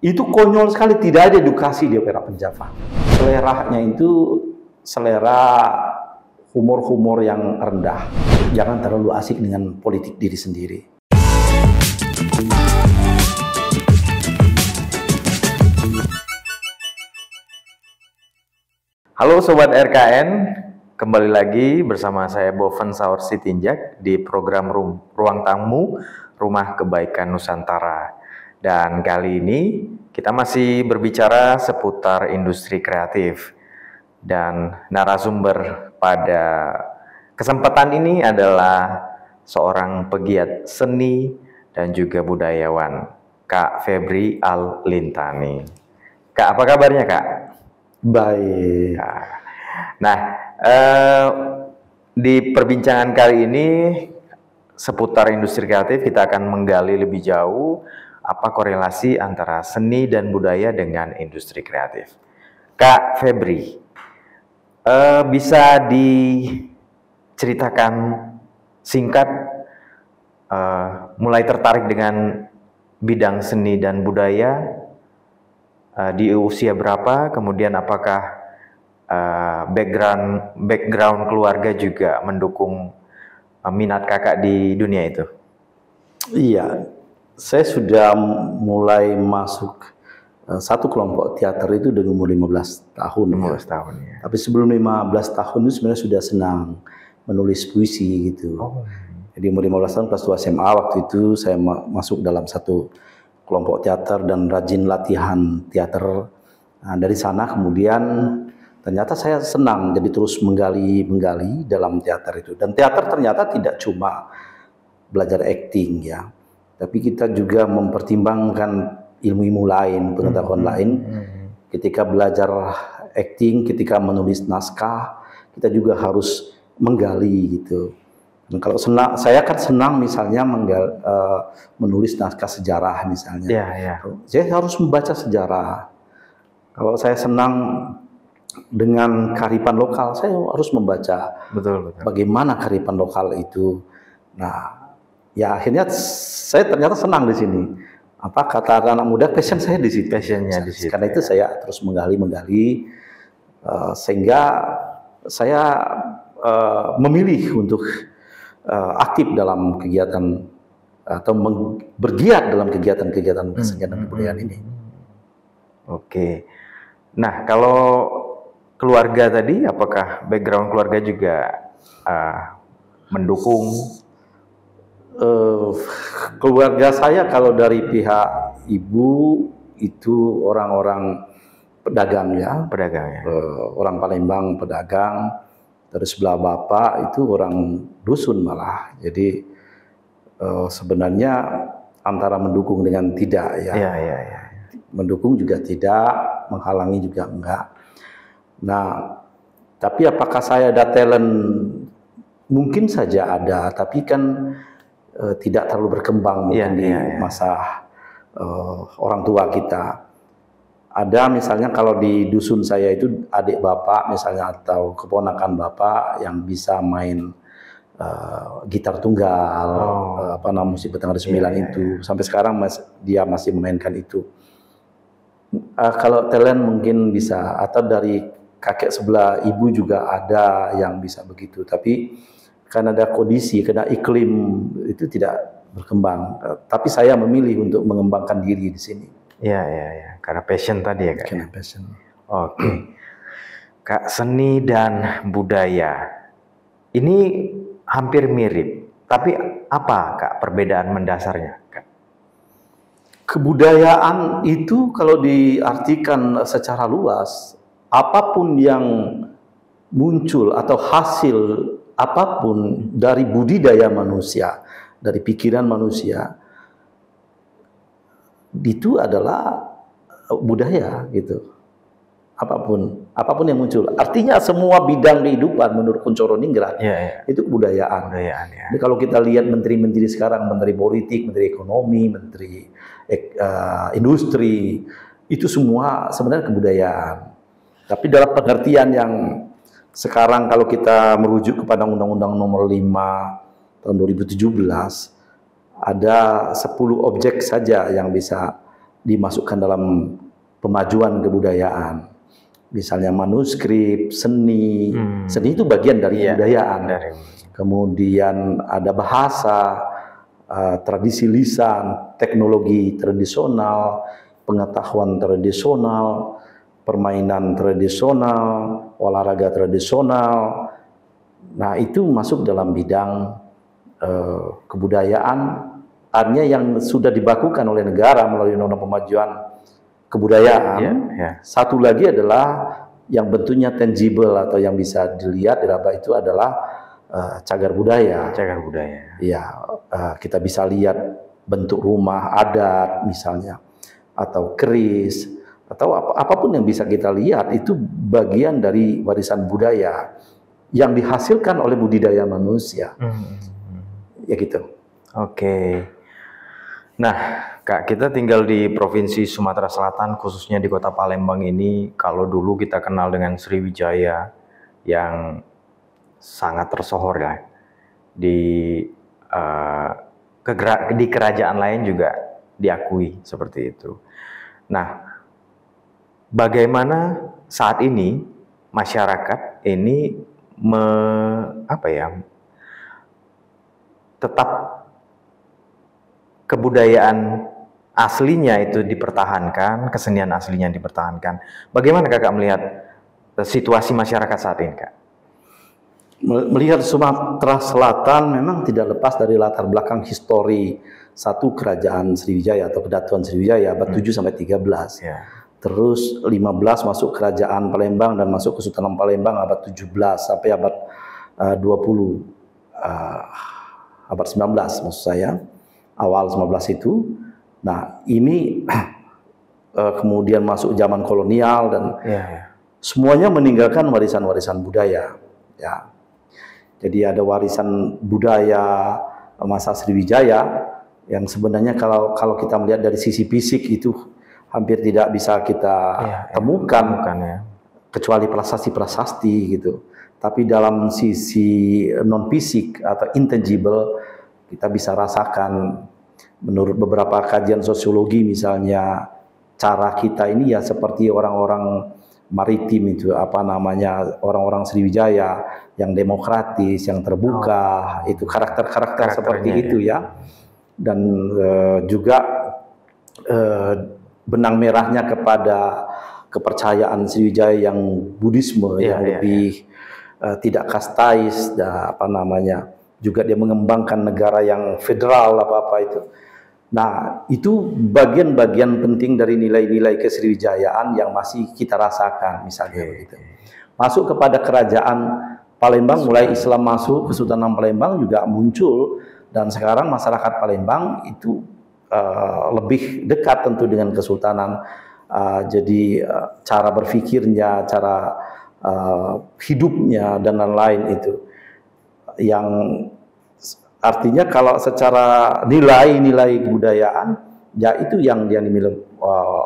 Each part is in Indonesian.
Itu konyol sekali, tidak ada edukasi di opera Penjava. Seleranya itu selera humor-humor yang rendah. Jangan terlalu asik dengan politik diri sendiri. Halo Sobat RKN, kembali lagi bersama saya Boven Saur Sitinjak di program Ruang Tamu Rumah Kebaikan Nusantara. Dan kali ini kita masih berbicara seputar industri kreatif. Dan narasumber pada kesempatan ini adalah seorang pegiat seni dan juga budayawan, Kak Febri Al-Lintani. Kak, apa kabarnya Kak? Baik. Nah, di perbincangan kali ini seputar industri kreatif kita akan menggali lebih jauh apa korelasi antara seni dan budaya dengan industri kreatif. Kak Febri, bisa diceritakan singkat mulai tertarik dengan bidang seni dan budaya di usia berapa, kemudian apakah background keluarga juga mendukung minat kakak di dunia itu? Iya, saya sudah mulai masuk satu kelompok teater itu dari umur 15 tahun. 15 tahun ya. Tapi sebelum 15 tahun itu sebenarnya sudah senang menulis puisi gitu. Jadi umur 15 tahun kelas 2 SMA waktu itu saya masuk dalam satu kelompok teater dan rajin latihan teater. Nah, dari sana kemudian ternyata saya senang, jadi terus menggali dalam teater itu. Dan teater ternyata tidak cuma belajar acting ya, tapi kita juga mempertimbangkan ilmu-ilmu lain, pengetahuan lain. Ketika belajar acting, ketika menulis naskah, kita juga harus menggali gitu. Dan kalau senang, saya kan senang misalnya menulis naskah sejarah misalnya. Saya harus membaca sejarah. Kalau saya senang dengan kearifan lokal, saya harus membaca bagaimana kearifan lokal itu. Nah, ya akhirnya saya ternyata senang di sini. Apa kata anak muda, passion saya di situ. Passionnya di situ. Karena itu saya terus menggali sehingga saya memilih untuk aktif dalam kegiatan atau bergiat dalam kegiatan-kegiatan kesenian dan kebudayaan ini. Oke. Nah, kalau keluarga tadi, apakah background keluarga juga mendukung? Keluarga saya kalau dari pihak ibu itu orang-orang pedagang ya. Orang Palembang pedagang. Dari sebelah bapak itu orang dusun malah. Jadi sebenarnya antara mendukung dengan tidak ya. Mendukung juga tidak, menghalangi juga enggak. Nah, tapi apakah saya ada talent? Mungkin saja ada, tapi kan tidak terlalu berkembang mungkin di masa orang tua kita. Ada misalnya kalau di dusun saya itu adik bapak misalnya atau keponakan bapak yang bisa main gitar tunggal, musik Betang Ada 9 itu. Sampai sekarang dia masih memainkan itu. Kalau talent mungkin bisa, atau dari kakek sebelah ibu juga ada yang bisa begitu. Tapi karena ada kondisi, karena iklim itu tidak berkembang. Tapi saya memilih untuk mengembangkan diri di sini. Karena passion tadi ya Kak. Karena passion. Oke. Kak, seni dan budaya ini hampir mirip. Tapi apa Kak perbedaan mendasarnya Kak? Kebudayaan itu kalau diartikan secara luas, apapun yang muncul atau hasil apapun dari budidaya manusia, dari pikiran manusia, itu adalah budaya gitu. Apapun yang muncul. Artinya semua bidang kehidupan menurut Kuncoro Ningrat itu kebudayaan. Jadi kalau kita lihat menteri-menteri sekarang, menteri politik, menteri ekonomi, menteri industri, itu semua sebenarnya kebudayaan. Tapi dalam pengertian yang sekarang kalau kita merujuk kepada Undang-Undang Nomor 5 tahun 2017, ada 10 objek saja yang bisa dimasukkan dalam pemajuan kebudayaan. Misalnya manuskrip, seni. Seni itu bagian dari kebudayaan. Kemudian ada bahasa, tradisi lisan, teknologi tradisional, pengetahuan tradisional, permainan tradisional, olahraga tradisional. Nah, itu masuk dalam bidang kebudayaan, artinya yang sudah dibakukan oleh negara melalui undang-undang pemajuan kebudayaan. Satu lagi adalah yang bentuknya tangible atau yang bisa dilihat, diraba, itu adalah cagar budaya. Cagar budaya. Ya, kita bisa lihat bentuk rumah adat misalnya, atau keris, atau apapun yang bisa kita lihat itu bagian dari warisan budaya yang dihasilkan oleh budidaya manusia. Ya gitu. Oke. Nah, Kak, kita tinggal di Provinsi Sumatera Selatan, khususnya di Kota Palembang ini. Kalau dulu kita kenal dengan Sriwijaya yang sangat tersohor ya. Di kerajaan lain juga diakui seperti itu. Nah, bagaimana saat ini masyarakat ini tetap kebudayaan aslinya itu dipertahankan, kesenian aslinya dipertahankan. Bagaimana Kakak melihat situasi masyarakat saat ini, Kak? Melihat Sumatera Selatan memang tidak lepas dari latar belakang histori satu kerajaan Sriwijaya atau Kedatuan Sriwijaya abad 7 sampai 13. Terus 15 masuk kerajaan Palembang dan masuk Kesultanan Palembang abad 17 sampai abad 20. Abad 19 maksud saya, awal 19 itu. Nah, ini kemudian masuk zaman kolonial dan semuanya meninggalkan warisan-warisan budaya. Ya. Jadi ada warisan budaya masa Sriwijaya yang sebenarnya kalau kita melihat dari sisi fisik itu hampir tidak bisa kita temukan kecuali prasasti-prasasti gitu. Tapi dalam sisi non fisik atau intangible kita bisa rasakan menurut beberapa kajian sosiologi misalnya cara kita ini ya seperti orang-orang maritim itu orang-orang Sriwijaya yang demokratis, yang terbuka, itu karakter-karakter seperti itu ya. Dan juga benang merahnya kepada kepercayaan Sriwijaya yang Buddhisme yang lebih tidak kastais, juga dia mengembangkan negara yang federal itu. Nah, itu bagian-bagian penting dari nilai-nilai kesriwijayaan yang masih kita rasakan misalnya begitu. Masuk kepada kerajaan Palembang, mulai Islam masuk, Kesultanan Palembang juga muncul, dan sekarang masyarakat Palembang itu lebih dekat tentu dengan Kesultanan. Jadi cara berpikirnya, cara hidupnya dan lain-lain itu yang artinya kalau secara nilai-nilai kebudayaan ya itu yang dimiliki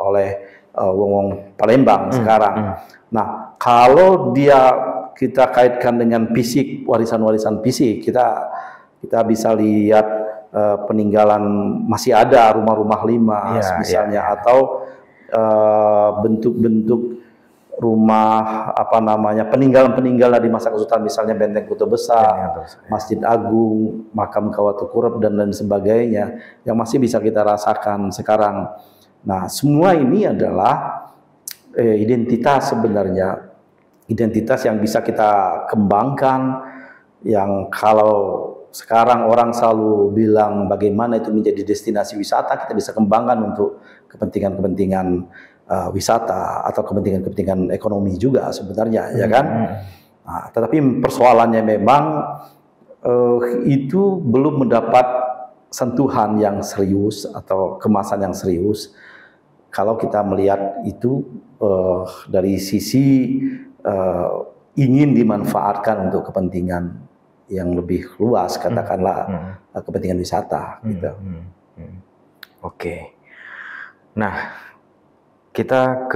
oleh wong Palembang sekarang. Nah, kalau kita kaitkan dengan fisik, warisan-warisan fisik, kita bisa lihat peninggalan masih ada rumah-rumah limas misalnya, atau bentuk-bentuk rumah peninggalan-peninggalan di masa Kesultanan, misalnya Benteng Kota Besar, Masjid Agung, Makam Kawatu Kurep dan lain sebagainya yang masih bisa kita rasakan sekarang. Nah, semua ini adalah identitas sebenarnya, identitas yang bisa kita kembangkan, yang kalau sekarang orang selalu bilang bagaimana itu menjadi destinasi wisata, kita bisa kembangkan untuk kepentingan-kepentingan wisata atau kepentingan-kepentingan ekonomi juga sebenarnya, ya kan? Nah, tetapi persoalannya memang itu belum mendapat sentuhan yang serius atau kemasan yang serius. Kalau kita melihat itu dari sisi ingin dimanfaatkan untuk kepentingan yang lebih luas, katakanlah kepentingan wisata, gitu. Oke. Nah, kita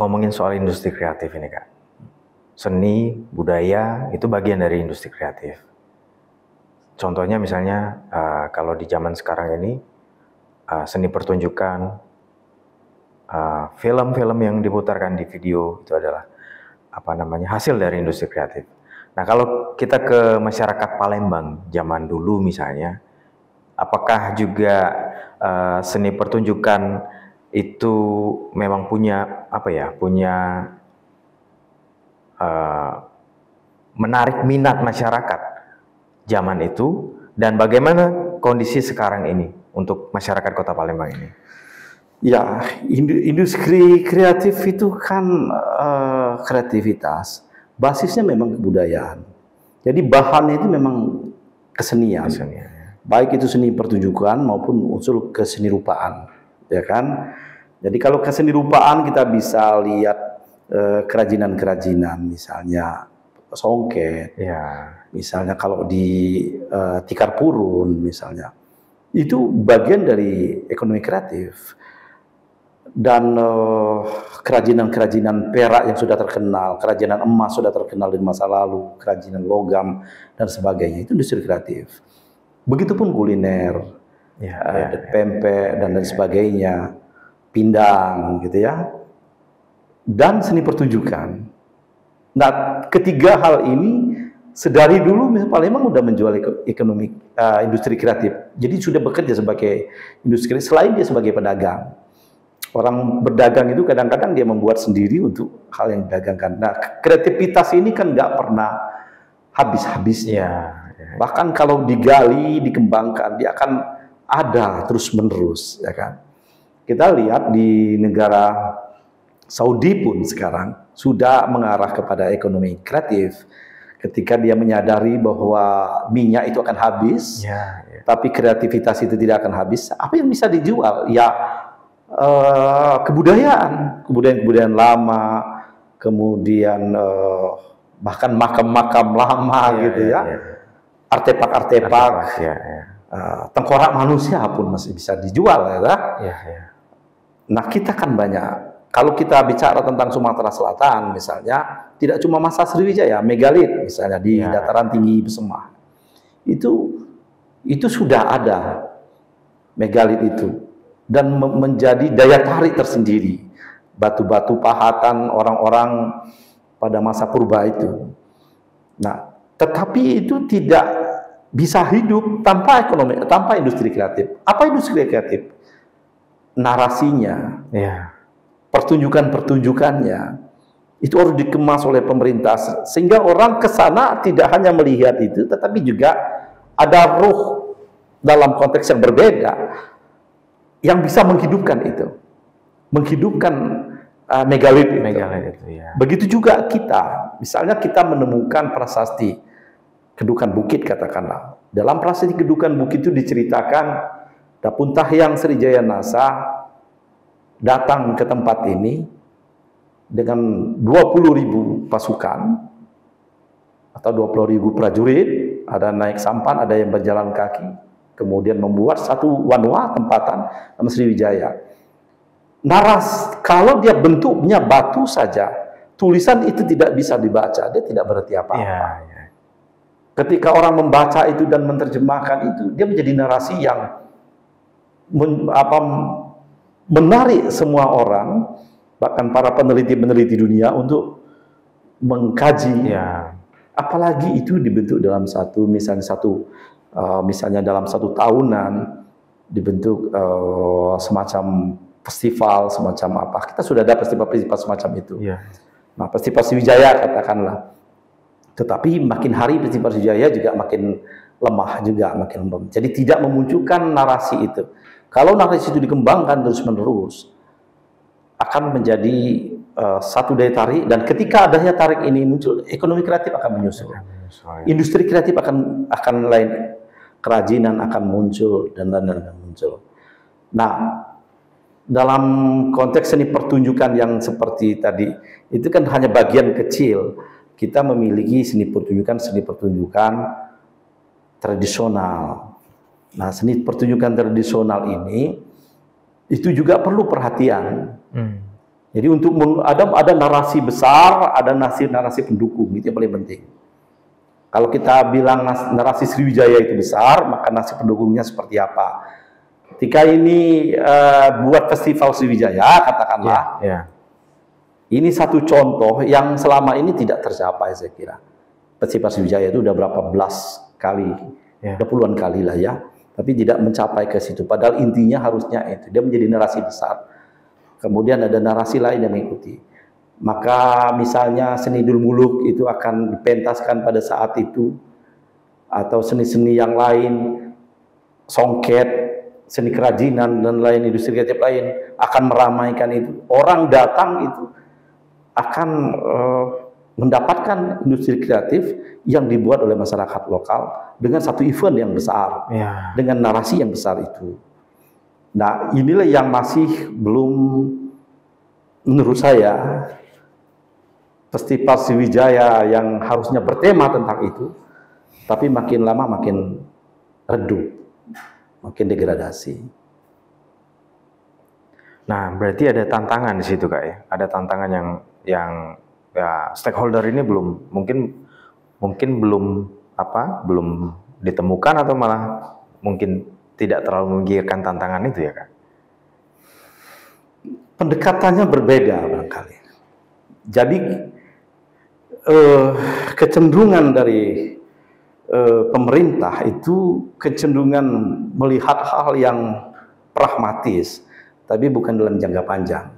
ngomongin soal industri kreatif ini, Kak. Seni, budaya, itu bagian dari industri kreatif. Contohnya misalnya, kalau di zaman sekarang ini, seni pertunjukan, film-film yang diputarkan di video itu adalah hasil dari industri kreatif. Nah, kalau kita ke masyarakat Palembang zaman dulu misalnya, apakah juga seni pertunjukan itu memang punya menarik minat masyarakat zaman itu, dan bagaimana kondisi sekarang ini untuk masyarakat Kota Palembang ini? Ya, industri kreatif itu kan kreativitas, basisnya memang kebudayaan. Jadi bahannya itu memang kesenian. Baik itu seni pertunjukan maupun unsur kesenirupaan, ya kan? Jadi kalau kesenirupaan kita bisa lihat kerajinan-kerajinan, misalnya songket, ya. Misalnya kalau di tikar purun, misalnya itu bagian dari ekonomi kreatif. Dan kerajinan-kerajinan perak yang sudah terkenal, kerajinan emas sudah terkenal di masa lalu, kerajinan logam dan sebagainya, itu industri kreatif. Begitupun kuliner, pempek dan lain sebagainya, pindang gitu ya, dan seni pertunjukan. Nah, ketiga hal ini sedari dulu Palembang sudah menjual ekonomi industri kreatif. Jadi sudah bekerja sebagai industri selain dia sebagai pedagang. Orang berdagang itu kadang-kadang dia membuat sendiri untuk hal yang didagangkan. Nah, kreativitas ini kan nggak pernah habis-habisnya. Bahkan kalau digali, dikembangkan, dia akan ada terus-menerus, ya kan. Kita lihat di negara Saudi pun sekarang sudah mengarah kepada ekonomi kreatif. Ketika dia menyadari bahwa minyak itu akan habis, tapi kreativitas itu tidak akan habis, apa yang bisa dijual? Ya, kebudayaan lama, kemudian bahkan makam-makam lama gitu ya, artefak-artefak, tengkorak manusia pun masih bisa dijual, ya. Nah, kita kan banyak. Kalau kita bicara tentang Sumatera Selatan, misalnya, tidak cuma Masa Sriwijaya, megalit misalnya di dataran tinggi Besemah, itu sudah ada megalit itu. Dan menjadi daya tarik tersendiri, batu-batu pahatan orang-orang pada masa purba itu. Nah, tetapi itu tidak bisa hidup tanpa ekonomi, tanpa industri kreatif. Apa industri kreatif? Narasinya, pertunjukan-pertunjukannya, itu harus dikemas oleh pemerintah sehingga orang ke sana tidak hanya melihat itu, tetapi juga ada ruh dalam konteks yang berbeda yang bisa menghidupkan itu, menghidupkan megalit itu. Begitu juga kita, misalnya kita menemukan prasasti Kedukan Bukit katakanlah. Dalam prasasti Kedukan Bukit itu diceritakan Dapun Tahyang Sriwijaya Nasa datang ke tempat ini dengan 20.000 pasukan atau 20.000 prajurit, ada naik sampan, ada yang berjalan kaki. Kemudian membuat satu wanua tempatan nama Sriwijaya. Kalau dia bentuknya batu saja, tulisan itu tidak bisa dibaca, dia tidak berarti apa-apa. Ketika orang membaca itu dan menerjemahkan itu, dia menjadi narasi yang menarik semua orang, bahkan para peneliti-peneliti dunia untuk mengkaji. Apalagi itu dibentuk dalam misalnya dalam satu tahunan dibentuk semacam festival, semacam apa. Kita sudah ada festival-festival semacam itu. Nah, festival Sriwijaya katakanlah. Tetapi makin hari festival Sriwijaya juga makin lemah juga, makin lemah. Jadi tidak memunculkan narasi itu. Kalau narasi itu dikembangkan terus-menerus, akan menjadi satu daya tarik, dan ketika adanya tarik ini muncul, ekonomi kreatif akan menyusul. Industri kreatif akan lain, kerajinan akan muncul dan lain-lain akan muncul. Nah, dalam konteks seni pertunjukan yang seperti tadi, itu kan hanya bagian kecil. Kita memiliki seni pertunjukan tradisional. Nah, seni pertunjukan tradisional ini itu juga perlu perhatian. Jadi untuk ada narasi besar, ada narasi pendukung, itu yang paling penting. Kalau kita bilang narasi Sriwijaya itu besar, maka narasi pendukungnya seperti apa? Ketika ini buat festival Sriwijaya, katakanlah, ini satu contoh yang selama ini tidak tercapai saya kira. Festival Sriwijaya itu udah berapa belas kali, udah puluhan kali lah ya, tapi tidak mencapai ke situ. Padahal intinya harusnya itu, dia menjadi narasi besar. Kemudian ada narasi lain yang mengikuti. Maka misalnya seni Dulmuluk itu akan dipentaskan pada saat itu, atau seni-seni yang lain, songket, seni kerajinan dan lain industri kreatif lain akan meramaikan itu. Orang datang itu akan mendapatkan industri kreatif yang dibuat oleh masyarakat lokal dengan satu event yang besar, dengan narasi yang besar itu. Nah, inilah yang masih belum, menurut saya, Festival Sriwijaya yang harusnya bertema tentang itu, tapi makin lama makin redup, makin degradasi. Nah, berarti ada tantangan di situ, Kak ya. Ada tantangan yang ya stakeholder ini mungkin belum ditemukan, atau malah mungkin tidak terlalu memikirkan tantangan itu ya, Kak. Pendekatannya berbeda barangkali. Jadi kecenderungan dari pemerintah itu kecenderungan melihat hal yang pragmatis, tapi bukan dalam jangka panjang.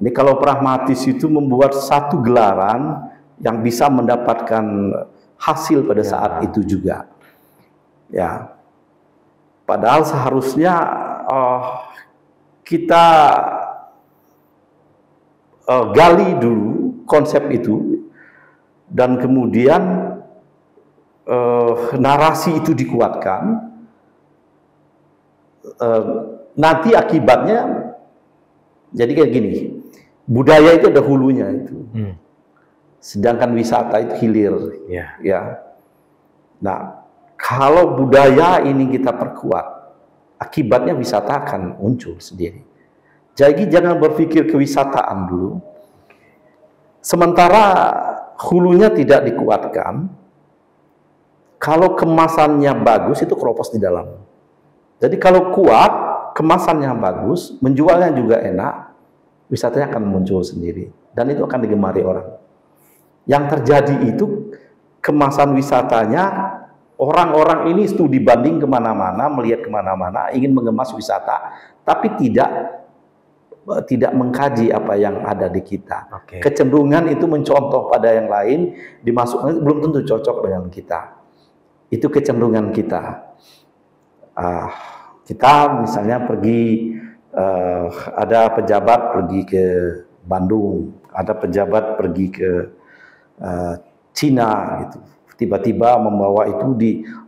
Ini kalau pragmatis itu membuat satu gelaran yang bisa mendapatkan hasil pada saat itu juga. Ya, padahal seharusnya kita gali dulu konsep itu, dan kemudian narasi itu dikuatkan. Nanti akibatnya jadi kayak gini, budaya itu ada hulunya itu, sedangkan wisata itu hilir. Ya. Nah, kalau budaya ini kita perkuat, akibatnya wisata akan muncul sendiri. Jadi jangan berpikir kewisataan dulu, sementara hulunya tidak dikuatkan. Kalau kemasannya bagus, itu keropos di dalam. Jadi kalau kuat, kemasannya bagus, menjualnya juga enak, wisatanya akan muncul sendiri, dan itu akan digemari orang. Yang terjadi itu, kemasan wisatanya, orang-orang ini studi banding kemana-mana, melihat kemana-mana, ingin mengemas wisata, tapi tidak mengkaji apa yang ada di kita. Kecenderungan itu mencontoh pada yang lain, dimasukkan belum tentu cocok dengan kita. Itu kecenderungan kita. Kita misalnya pergi, ada pejabat pergi ke Bandung, ada pejabat pergi ke Cina, gitu. Tiba-tiba membawa itu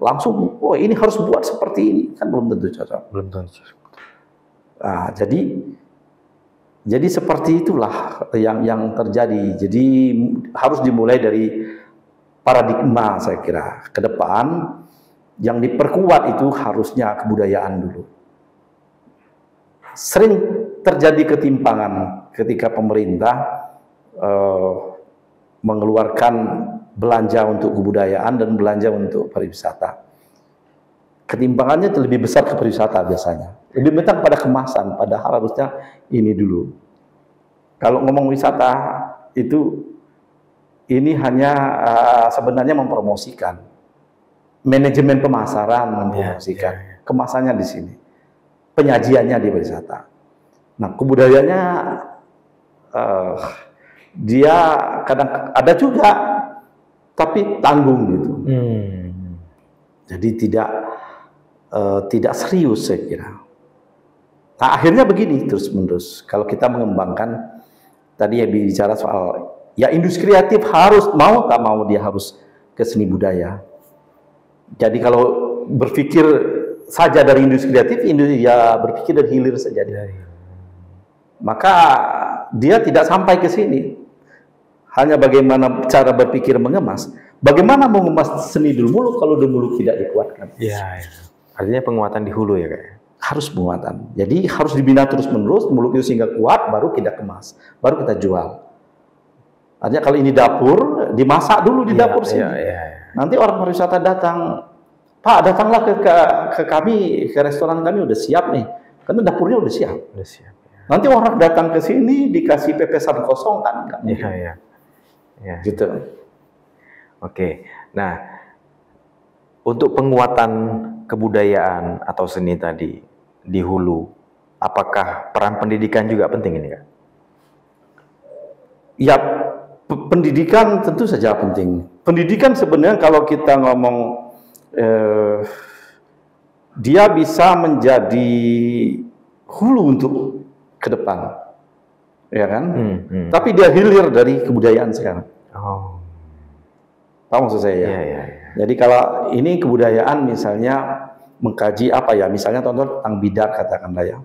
langsung, oh ini harus buat seperti ini, kan belum tentu cocok. Belum tentu. Jadi seperti itulah yang terjadi. Jadi harus dimulai dari paradigma, saya kira. Ke depan yang diperkuat itu harusnya kebudayaan dulu. Sering terjadi ketimpangan ketika pemerintah mengeluarkan belanja untuk kebudayaan dan belanja untuk pariwisata. Ketimpangannya itu lebih besar ke pariwisata biasanya. Lebih banyak pada kemasan, padahal harusnya ini dulu. Kalau ngomong wisata itu, ini hanya sebenarnya mempromosikan. Manajemen pemasaran mempromosikan. Kemasannya di sini. Penyajiannya di pariwisata. Nah, kebudayaannya dia kadang ada juga, tapi tanggung gitu. Jadi tidak serius saya kira. Nah, akhirnya begini terus-menerus. Kalau kita mengembangkan, tadi ya bicara soal, ya industri kreatif harus, mau tak mau dia harus ke seni budaya. Jadi kalau berpikir saja dari industri kreatif, ya berpikir dari hilir saja. Maka dia tidak sampai ke sini. Hanya bagaimana cara berpikir mengemas. Bagaimana mengemas seni Dulmuluk kalau Dulmuluk tidak dikuatkan? Artinya penguatan di hulu ya, Kak? Harus penguatan. Jadi harus dibina terus-menerus, Dulmuluk itu sehingga kuat, baru kita kemas, baru kita jual. Artinya kalau ini dapur, dimasak dulu di dapur sini. Nanti orang pariwisata datang, Pak datanglah ke kami, ke restoran kami udah siap nih, karena dapurnya udah siap. Udah siap. Ya. Nanti orang datang ke sini dikasih pepesan kosong kan? Nggak mungkin. Iya, ya. Gitu. Oke, nah untuk penguatan kebudayaan atau seni tadi di hulu, apakah peran pendidikan juga penting ini, Kak? Ya, pendidikan tentu saja penting. Pendidikan sebenarnya kalau kita ngomong dia bisa menjadi hulu untuk ke depan, ya kan? Tapi dia hilir dari kebudayaan sekarang. Oh, Paham maksud saya ya? iya. Jadi kalau ini kebudayaan misalnya mengkaji apa ya? Misalnya contoh tentang bidar katakanlah ya.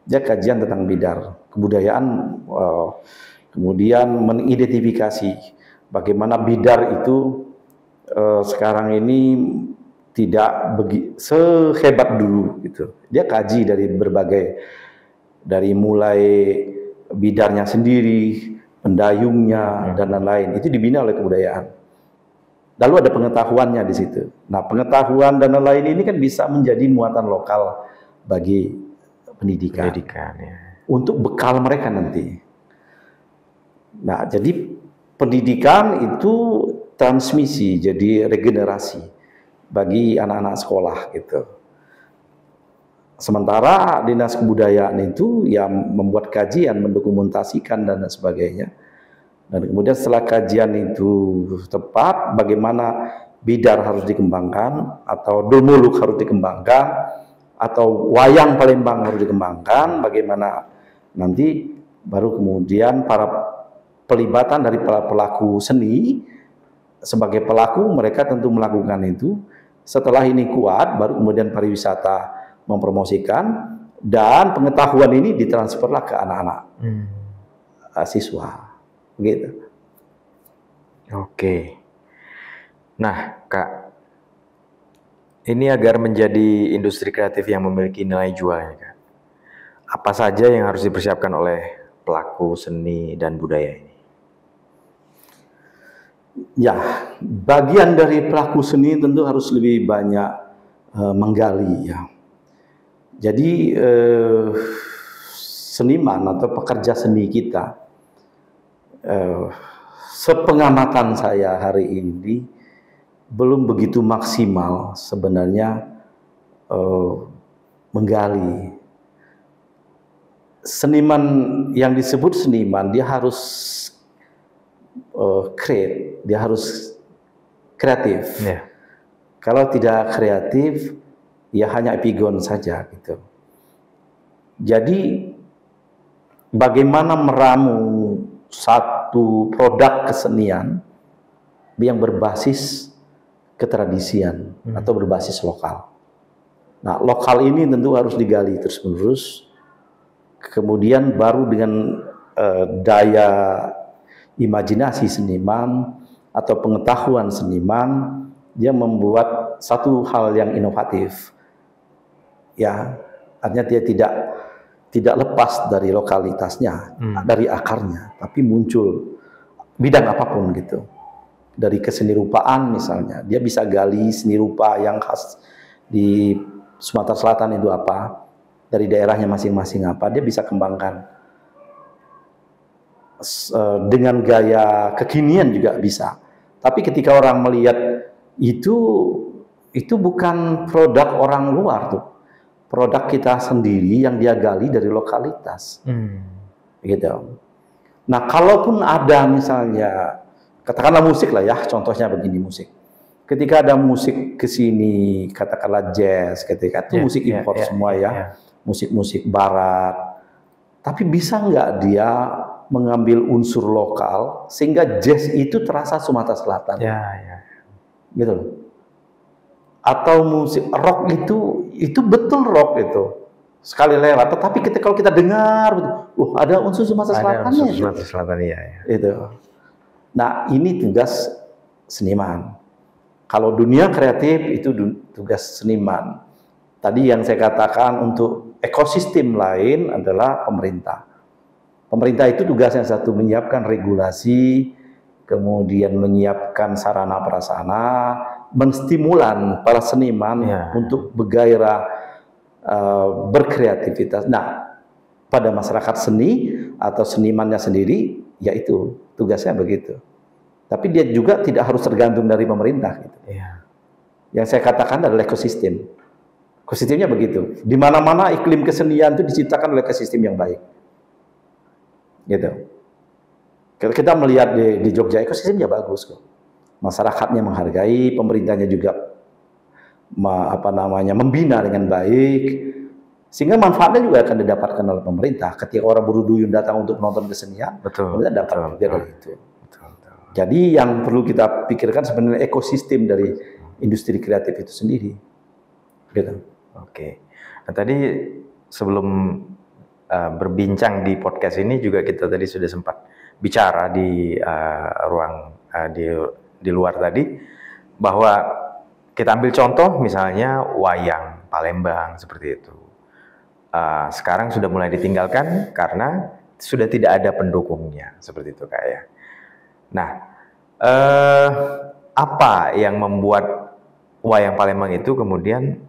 Dia kajian tentang bidar, kebudayaan, kemudian mengidentifikasi bagaimana bidar itu sekarang ini tidak sehebat dulu gitu. Dia kaji dari dari mulai bidarnya sendiri, pendayungnya dan lain-lain. Itu dibina oleh kebudayaan. Lalu ada pengetahuannya di situ. Nah, pengetahuan dan lain-lain ini kan bisa menjadi muatan lokal bagi pendidikan ya. Untuk bekal mereka nanti. Nah, jadi pendidikan itu transmisi, jadi regenerasi bagi anak-anak sekolah gitu. Sementara dinas kebudayaan itu yang membuat kajian, mendokumentasikan dan sebagainya. Dan kemudian setelah kajian itu tepat, bagaimana bidar harus dikembangkan, atau dolmuluk harus dikembangkan, atau wayang Palembang harus dikembangkan, bagaimana nanti baru kemudian pelibatan dari para pelaku seni, sebagai pelaku mereka tentu melakukan itu. Setelah ini kuat, baru kemudian pariwisata mempromosikan, dan pengetahuan ini ditransferlah ke anak-anak siswa. Gitu. Oke. Nah, Kak, ini agar menjadi industri kreatif yang memiliki nilai jualnya, Kak, apa saja yang harus dipersiapkan oleh pelaku seni dan budaya ini? Ya, bagian dari pelaku seni tentu harus lebih banyak menggali ya. Jadi seniman atau pekerja seni kita, sepengamatan saya hari ini belum begitu maksimal sebenarnya menggali. Seniman yang disebut seniman dia harus create, dia harus kreatif. Yeah. Kalau tidak kreatif, ya hanya epigon saja gitu. Jadi bagaimana meramu satu produk kesenian yang berbasis ketradisian atau berbasis lokal. Nah, lokal ini tentu harus digali terus-menerus. Kemudian baru dengan daya imajinasi seniman atau pengetahuan seniman, dia membuat satu hal yang inovatif. Ya, artinya dia tidak lepas dari lokalitasnya, dari akarnya, tapi muncul bidang apapun gitu. Dari keseni rupaan misalnya, dia bisa gali seni rupa yang khas di Sumatera Selatan itu apa, dari daerahnya masing-masing apa, dia bisa kembangkan. Dengan gaya kekinian juga bisa. Tapi ketika orang melihat itu bukan produk orang luar tuh. Produk kita sendiri yang dia gali dari lokalitas. Gitu. Nah, kalaupun ada misalnya, katakanlah musik lah ya, contohnya begini musik. Ketika ada musik ke sini, katakanlah jazz, ketika itu musik impor semua ya. Musik-musik barat. Tapi bisa nggak dia mengambil unsur lokal sehingga jazz itu terasa Sumatera Selatan? Gitu loh. Atau musik rock itu betul rock itu sekali lewat, tetapi kalau kita dengar ada unsur Sumatera Selatannya. Ada unsur Sumatera Selatan ya. Itu. Nah, ini tugas seniman. Kalau dunia kreatif itu tugas seniman. Tadi yang saya katakan untuk ekosistem lain adalah pemerintah. Pemerintah itu tugasnya satu, menyiapkan regulasi, kemudian menyiapkan sarana prasarana, menstimulan para seniman untuk bergairah, berkreativitas. Nah, pada masyarakat seni atau senimannya sendiri, yaitu tugasnya begitu. Tapi dia juga tidak harus tergantung dari pemerintah. Gitu. Yang saya katakan adalah ekosistem. Ekosistemnya begitu. Di mana-mana iklim kesenian itu diciptakan oleh ekosistem yang baik. Gitu. Kita melihat di Jogja, ekosistemnya bagus kok. Masyarakatnya menghargai, pemerintahnya juga membina dengan baik, sehingga manfaatnya juga akan didapatkan oleh pemerintah. Ketika orang berduyun datang untuk menonton kesenian, pemerintah dapat juga dari itu. Jadi yang perlu kita pikirkan sebenarnya ekosistem dari industri kreatif itu sendiri. Gitu. Oke. Nah, tadi sebelum berbincang di podcast ini juga kita tadi sudah sempat bicara di ruang di luar tadi, bahwa kita ambil contoh misalnya wayang Palembang seperti itu. Sekarang sudah mulai ditinggalkan karena sudah tidak ada pendukungnya seperti itu Kak ya. Nah, apa yang membuat wayang Palembang itu kemudian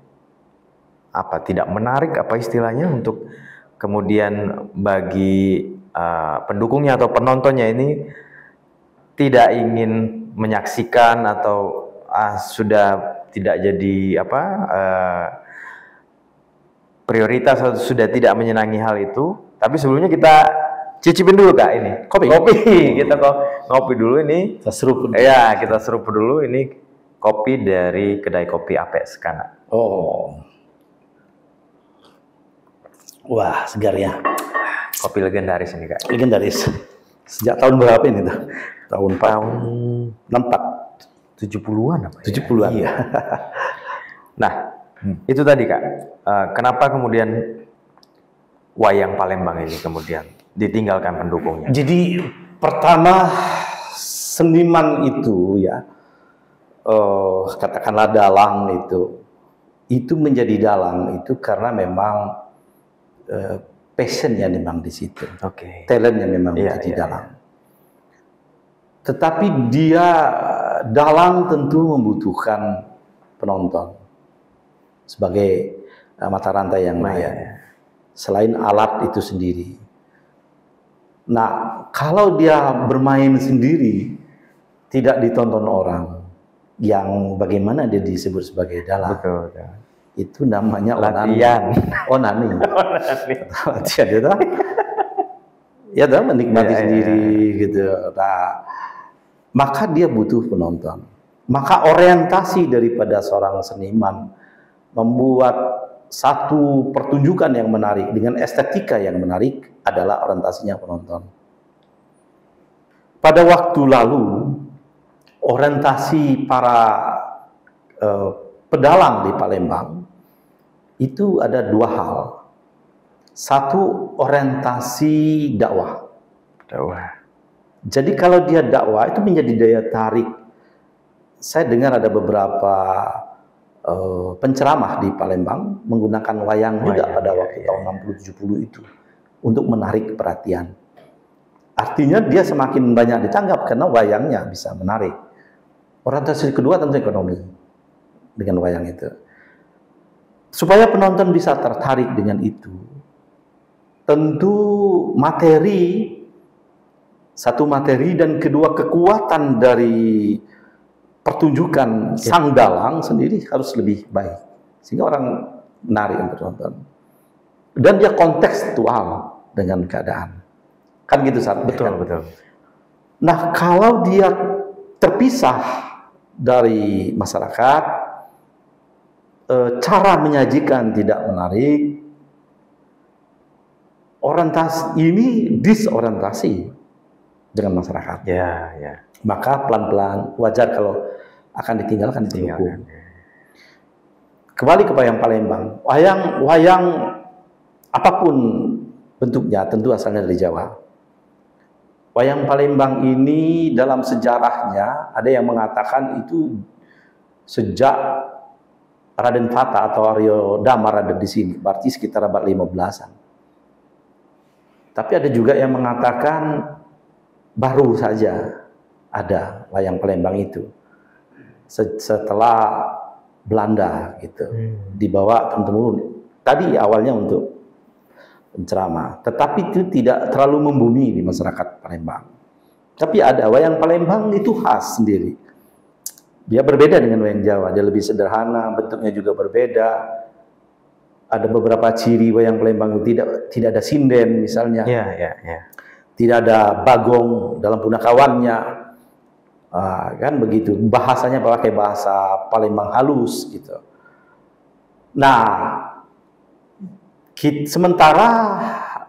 tidak menarik, apa istilahnya, untuk kemudian bagi pendukungnya atau penontonnya ini tidak ingin menyaksikan atau sudah tidak jadi prioritas atau sudah tidak menyenangi hal itu. Tapi sebelumnya kita cicipin dulu Kak ini kopi. Kita ngopi dulu ini. Kita seruput. Ya, kita seruput dulu ini kopi dari kedai kopi Ape Sekana. Wah, segar ya. Kopi legendaris ini Kak. Legendaris. Sejak tahun berapa ini tuh? Tahun 70-an apa ya? 70-an. Iya. Nah, itu tadi Kak. Kenapa kemudian wayang Palembang ini kemudian ditinggalkan pendukungnya? Jadi pertama, seniman itu ya, katakanlah dalang itu menjadi dalang itu karena memang passionnya memang di situ, talentnya memang menjadi dalang. Tetapi dia dalang tentu membutuhkan penonton sebagai mata rantai yang lain, selain alat itu sendiri. Nah, kalau dia bermain sendiri tidak ditonton orang, yang bagaimana dia disebut sebagai dalang? Betul. Itu namanya latihan. Onani. Latihan itu. Ya, menikmati sendiri gitu. Nah, maka dia butuh penonton. Maka orientasi daripada seorang seniman membuat satu pertunjukan yang menarik dengan estetika yang menarik adalah orientasinya penonton. Pada waktu lalu, orientasi para pedalang di Palembang itu ada dua hal. Satu, orientasi dakwah. Jadi kalau dia dakwah itu menjadi daya tarik. Saya dengar ada beberapa penceramah di Palembang menggunakan wayang juga pada waktu tahun 60-70 itu untuk menarik perhatian. Artinya dia semakin banyak ditanggap karena wayangnya bisa menarik. Orientasi kedua tentu ekonomi dengan wayang itu. Supaya penonton bisa tertarik dengan itu, tentu satu materi dan kedua kekuatan dari pertunjukan sang dalang sendiri harus lebih baik, sehingga orang menarik untuk nonton. Dan dia kontekstual dengan keadaan, kan gitu saat betul. Nah, kalau dia terpisah dari masyarakat, cara menyajikan tidak menarik, orientasi ini disorientasi dengan masyarakat. Maka pelan-pelan wajar kalau akan ditinggalkan. Kembali ke wayang Palembang. Wayang apapun bentuknya tentu asalnya dari Jawa. Wayang Palembang ini dalam sejarahnya ada yang mengatakan itu sejak Raden Fata atau Aryo Damar ada di sini, berarti sekitar abad 15-an. Tapi ada juga yang mengatakan baru saja ada wayang Palembang itu. setelah Belanda gitu. Dibawa turun-temurun. Tadi awalnya untuk penceramah, tetapi itu tidak terlalu membumi di masyarakat Palembang. Tapi ada wayang Palembang itu khas sendiri. Dia berbeda dengan wayang Jawa, dia lebih sederhana, bentuknya juga berbeda. Ada beberapa ciri wayang Palembang tidak ada sinden misalnya. Tidak ada bagong dalam punakawannya. Kan begitu. Bahasanya pakai bahasa Palembang halus gitu. Nah,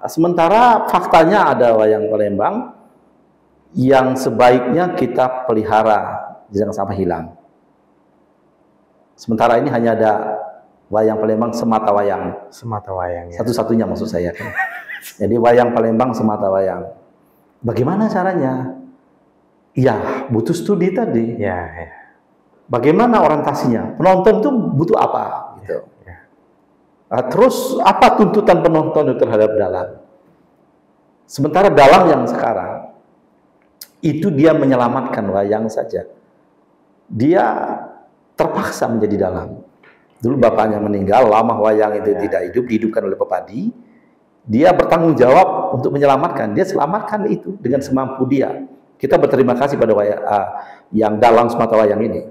sementara faktanya ada wayang Palembang yang sebaiknya kita pelihara, jangan sampai hilang. Sementara ini hanya ada wayang Palembang semata wayang. Semata wayang. Ya. Satu-satunya maksud saya. Jadi wayang Palembang semata wayang. Bagaimana caranya? Ya, butuh studi tadi. Ya. Bagaimana orientasinya? Penonton itu butuh apa? Gitu. Terus apa tuntutan penonton terhadap dalang? Sementara dalang yang sekarang itu dia menyelamatkan wayang saja. Dia terpaksa menjadi dalang. Dulu bapaknya meninggal, lama wayang itu tidak hidup, dihidupkan oleh Pepadi. Dia bertanggung jawab untuk menyelamatkan. Dia selamatkan itu dengan semampu dia. Kita berterima kasih pada yang dalang semata wayang ini.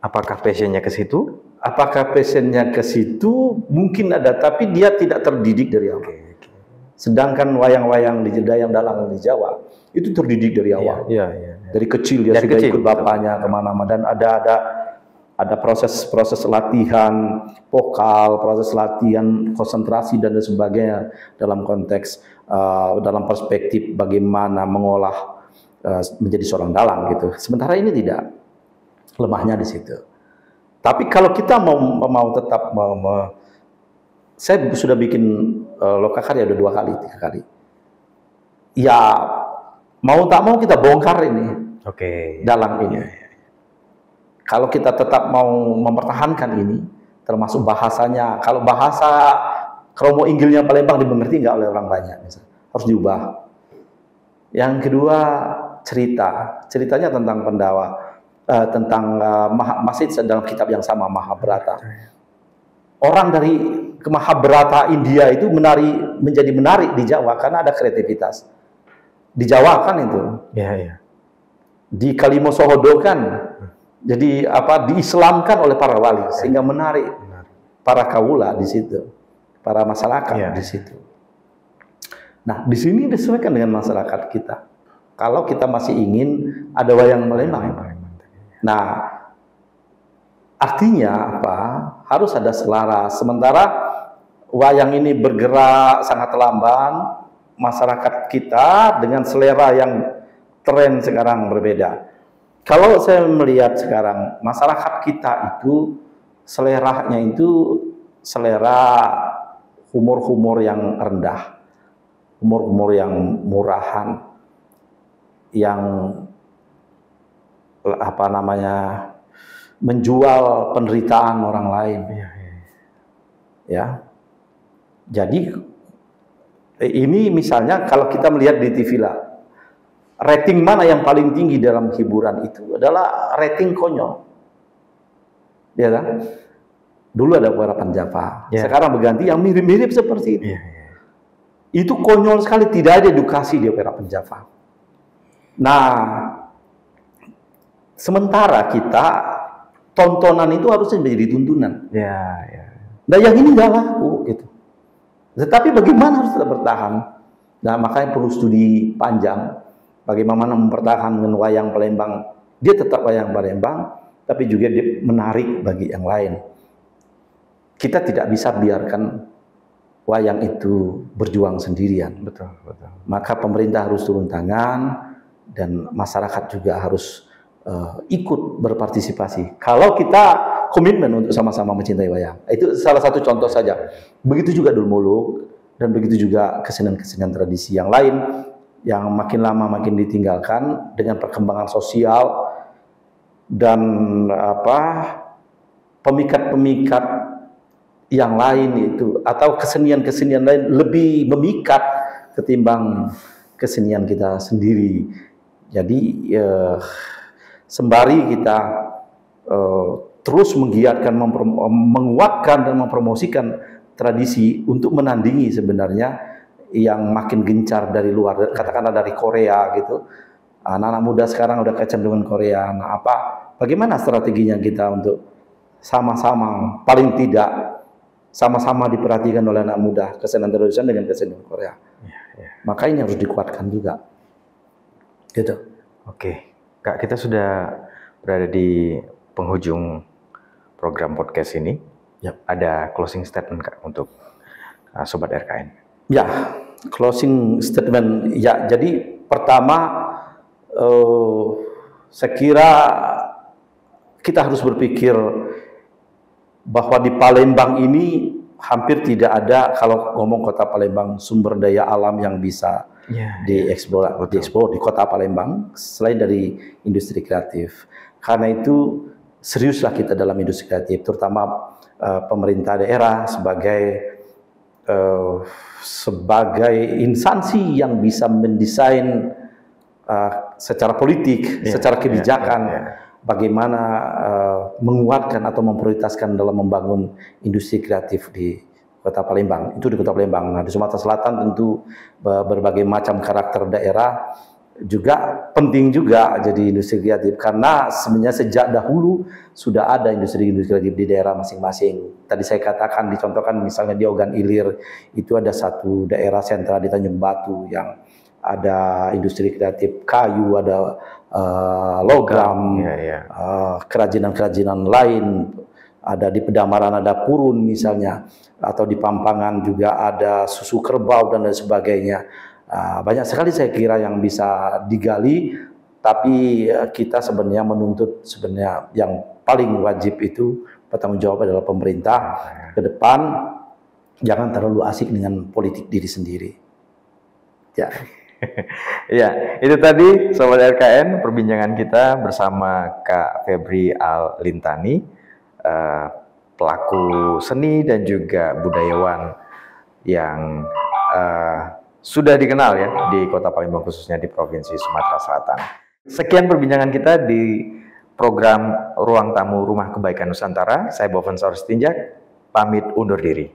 Apakah passionnya ke situ? Apakah passionnya ke situ? Mungkin ada, tapi dia tidak terdidik dari awal. Sedangkan wayang-wayang di yang dalang di Jawa itu terdidik dari awal. Dari kecil dia sudah ikut bapaknya kemana-mana, dan ada proses proses vokal, proses latihan konsentrasi dan sebagainya dalam konteks dalam perspektif bagaimana mengolah menjadi seorang dalang gitu. Sementara ini tidak, lemahnya di situ. Tapi kalau kita mau tetap saya sudah bikin lokakarya udah 2 kali, 3 kali. Ya mau tak mau kita bongkar ini. Dalang ini. Kalau kita tetap mau mempertahankan ini, termasuk bahasanya. Kalau bahasa kromo inggilnya Palembang dimengerti nggak oleh orang banyak, misalnya, harus diubah. Yang kedua, ceritanya tentang Pandawa, tentang masih dalam kitab yang sama, Mahabharata. Orang dari ke Mahabharata India itu menjadi menarik di Jawa karena ada kreativitas. Di Jawa kan itu. Di Kalimo Sohodo kan. Jadi diislamkan oleh para wali sehingga menarik para kaula di situ, para masyarakat di situ. Nah, di sini disesuaikan dengan masyarakat kita. Kalau kita masih ingin ada wayang Palembang. Nah, artinya apa? Harus ada selaras. Sementara wayang ini bergerak sangat lamban, masyarakat kita dengan selera yang tren sekarang berbeda. Kalau saya melihat sekarang masyarakat kita itu seleranya itu selera humor-humor yang rendah, humor-humor yang murahan, yang menjual penderitaan orang lain. Ya. Jadi ini misalnya kalau kita melihat di TV lah, rating mana yang paling tinggi dalam hiburan itu adalah rating konyol. Ya kan? Dulu ada Harapan Java, sekarang berganti yang mirip-mirip seperti itu. Itu konyol sekali, tidak ada edukasi di Harapan Java. Nah, sementara kita tontonan itu harusnya menjadi tuntunan. Nah, yang ini nggak laku gitu. Tetapi bagaimana harus tetap bertahan? Nah, makanya perlu studi panjang. Bagaimana mempertahankan wayang Palembang. Dia tetap wayang Palembang, tapi juga dia menarik bagi yang lain. Kita tidak bisa biarkan wayang itu berjuang sendirian. Betul. Maka pemerintah harus turun tangan dan masyarakat juga harus ikut berpartisipasi. Kalau kita komitmen untuk sama-sama mencintai wayang, itu salah satu contoh saja. Begitu juga Dulmuluk dan begitu juga kesenian-kesenian tradisi yang lain yang makin lama makin ditinggalkan dengan perkembangan sosial dan pemikat-pemikat yang lain itu, atau kesenian-kesenian lain lebih memikat ketimbang kesenian kita sendiri. Jadi sembari kita terus menggiatkan, menguatkan dan mempromosikan tradisi untuk menandingi sebenarnya yang makin gencar dari luar, katakanlah dari Korea gitu. Anak-anak muda sekarang udah kecenderungan Korea. Nah, bagaimana strateginya kita untuk sama-sama, paling tidak sama-sama diperhatikan oleh anak muda kesenian tradisional dengan kesenian Korea. Maka ini harus dikuatkan juga. Gitu. Oke, Kak, kita sudah berada di penghujung program podcast ini. Yap. Ada closing statement, Kak, untuk Sobat RKN? Ya, closing statement. Ya, jadi pertama saya kira kita harus berpikir bahwa di Palembang ini hampir tidak ada, kalau ngomong kota Palembang, sumber daya alam yang bisa dieksplor di kota Palembang selain dari industri kreatif. Karena itu seriuslah kita dalam industri kreatif, terutama pemerintah daerah sebagai instansi yang bisa mendesain secara politik, secara kebijakan, bagaimana menguatkan atau memprioritaskan dalam membangun industri kreatif di Kota Palembang. Itu di Kota Palembang. Nah, di Sumatera Selatan tentu berbagai macam karakter daerah juga penting juga jadi industri kreatif, karena sebenarnya sejak dahulu sudah ada industri kreatif di daerah masing-masing. Tadi saya katakan, dicontohkan misalnya di Ogan Ilir itu ada satu daerah sentral di Tanjung Batu yang ada industri kreatif kayu, ada logam, kerajinan-kerajinan lain, ada di Pedamaran ada purun misalnya, atau di Pampangan juga ada susu kerbau dan lain sebagainya. Banyak sekali saya kira yang bisa digali, tapi kita sebenarnya menuntut sebenarnya yang paling wajib itu bertanggung jawab adalah pemerintah ke depan, jangan terlalu asik dengan politik diri sendiri. Ya. Ya, itu tadi Sobat RKN perbincangan kita bersama Kak Febri Al-Lintani, pelaku seni dan juga budayawan yang sudah dikenal ya di Kota Palembang, khususnya di Provinsi Sumatera Selatan. Sekian perbincangan kita di program Ruang Tamu Rumah Kebaikan Nusantara. Saya Boven Saur Sitinjak, pamit undur diri.